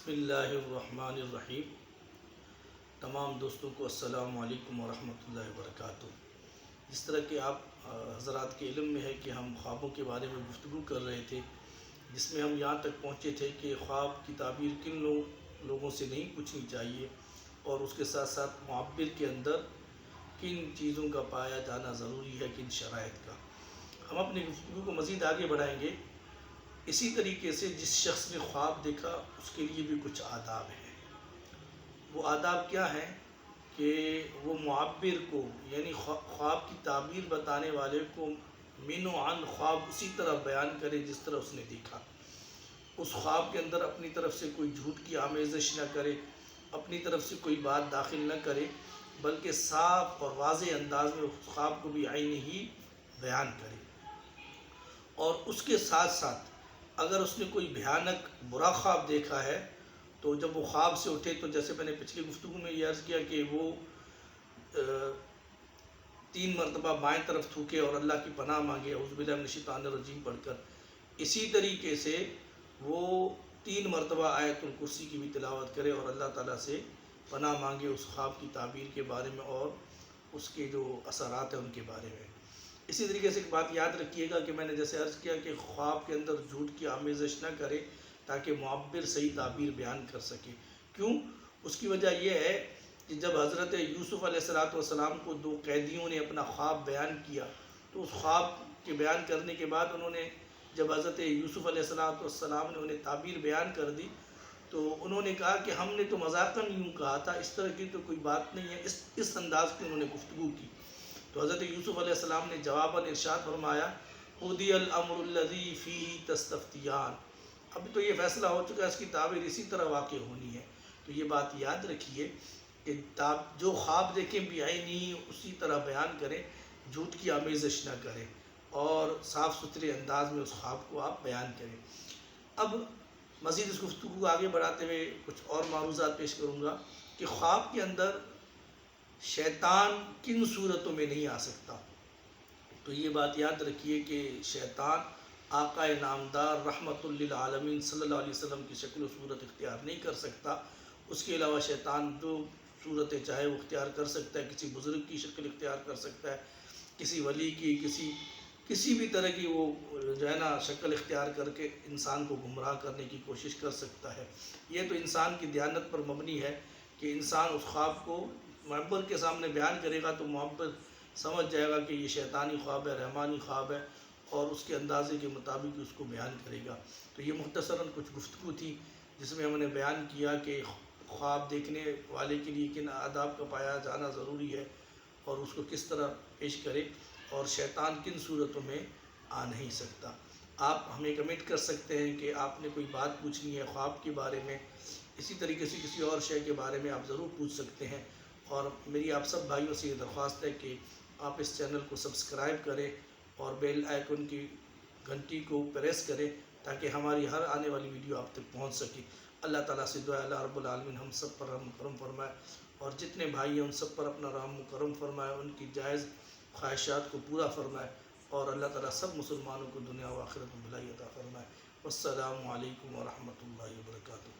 بسم اللہ الرحمن الرحیم۔ تمام دوستوں کو السلام علیکم ورحمۃ اللہ وبرکاتہ۔ جس طرح کہ آپ حضرات کے علم میں ہے کہ ہم خوابوں کے بارے میں گفتگو کر رہے تھے، جس میں ہم یہاں تک پہنچے تھے کہ خواب کی تعبیر کن لوگوں سے نہیں پوچھنی چاہیے، اور اس کے ساتھ ساتھ معبر کے اندر کن چیزوں کا پایا جانا ضروری ہے، کن شرائط کا۔ ہم اپنی گفتگو کو مزید آگے بڑھائیں گے۔ اسی طریقے سے جس شخص نے خواب دیکھا اس کے لیے بھی کچھ آداب ہیں۔ وہ آداب کیا ہیں کہ وہ معبر کو، یعنی خواب کی تعبیر بتانے والے کو من و عن خواب اسی طرح بیان کرے جس طرح اس نے دیکھا۔ اس خواب کے اندر اپنی طرف سے کوئی جھوٹ کی آمیزش نہ کرے، اپنی طرف سے کوئی بات داخل نہ کرے، بلکہ صاف اور واضح انداز میں اس خواب کو بھی عین ہی بیان کرے۔ اور اس کے ساتھ ساتھ اگر اس نے کوئی بھیانک برا خواب دیکھا ہے تو جب وہ خواب سے اٹھے، تو جیسے میں نے پچھلی گفتگو میں یہ عرض کیا کہ وہ 3 مرتبہ بائیں طرف تھوکے اور اللہ کی پناہ مانگے، اعوذ باللہ من الشیطان الرجیم پڑھ کر۔ اسی طریقے سے وہ 3 مرتبہ آیت الکرسی کی بھی تلاوت کرے اور اللہ تعالیٰ سے پناہ مانگے اس خواب کی تعبیر کے بارے میں اور اس کے جو اثرات ہیں ان کے بارے میں۔ اسی طریقے سے ایک بات یاد رکھیے گا کہ میں نے جیسے عرض کیا کہ خواب کے اندر جھوٹ کی آمیزش نہ کرے تاکہ معبر صحیح تعبیر بیان کر سکے۔ کیوں؟ اس کی وجہ یہ ہے کہ جب حضرت یوسف علیہ السلام کو 2 قیدیوں نے اپنا خواب بیان کیا، تو اس خواب کے بیان کرنے کے بعد انہوں نے، جب حضرت یوسف علیہ السلام نے انہیں تعبیر بیان کر دی، تو انہوں نے کہا کہ ہم نے تو مذاقاً یوں کہا تھا، اس طرح کی تو کوئی بات نہیں ہے، اس انداز کی انہوں نے گفتگو کی۔ تو حضرت یوسف علیہ السلام نے جواباً ارشاد فرمایا، قُضِیَ الْأَمْرُ الَّذِی فِیہِ تَسْتَفْتِیَانِ۔ اب تو یہ فیصلہ ہو چکا ہے، اس کی تعبیر اسی طرح واقع ہونی ہے۔ تو یہ بات یاد رکھیے کہ جو خواب دیکھیں بھی عینی اسی طرح بیان کریں، جھوٹ کی آمیزش نہ کریں اور صاف ستھرے انداز میں اس خواب کو آپ بیان کریں۔ اب مزید اس گفتگو کو آگے بڑھاتے ہوئے کچھ اور معروضات پیش کروں گا کہ خواب کے اندر شیطان کن صورتوں میں نہیں آ سکتا۔ تو یہ بات یاد رکھیے کہ شیطان آقا نامدار رحمت للعالمین صلی اللہ علیہ وسلم کی شکل و صورت اختیار نہیں کر سکتا۔ اس کے علاوہ شیطان جو صورتیں چاہے وہ اختیار کر سکتا ہے، کسی بزرگ کی شکل اختیار کر سکتا ہے، کسی ولی کی، کسی بھی طرح کی وہ جو ہے نا شکل اختیار کر کے انسان کو گمراہ کرنے کی کوشش کر سکتا ہے۔ یہ تو انسان کی دیانت پر مبنی ہے کہ انسان اس خواب کو معبر کے سامنے بیان کرے گا تو معبر سمجھ جائے گا کہ یہ شیطانی خواب ہے، رحمانی خواب ہے، اور اس کے اندازے کے مطابق اس کو بیان کرے گا۔ تو یہ مختصراً کچھ گفتگو تھی جس میں ہم نے بیان کیا کہ خواب دیکھنے والے کے لیے کن آداب کا پایا جانا ضروری ہے اور اس کو کس طرح پیش کرے، اور شیطان کن صورتوں میں آ نہیں سکتا۔ آپ ہمیں کمنٹ کر سکتے ہیں کہ آپ نے کوئی بات پوچھنی ہے خواب کے بارے میں، اسی طریقے سے کسی اور شے کے بارے میں آپ ضرور پوچھ سکتے ہیں۔ اور میری آپ سب بھائیوں سے یہ درخواست ہے کہ آپ اس چینل کو سبسکرائب کریں اور بیل آئیکن کی گھنٹی کو پریس کریں تاکہ ہماری ہر آنے والی ویڈیو آپ تک پہنچ سکے۔ اللہ تعالیٰ سے دعا ہے اللہ رب العالمین ہم سب پر رحم و کرم فرمائے، اور جتنے بھائی ہیں ان سب پر اپنا رحم و کرم فرمائے، ان کی جائز خواہشات کو پورا فرمائے، اور اللہ تعالیٰ سب مسلمانوں کو دنیا و آخرت میں بھلائی عطا فرمائے۔ والسلام علیکم ورحمۃ اللہ وبرکاتہ۔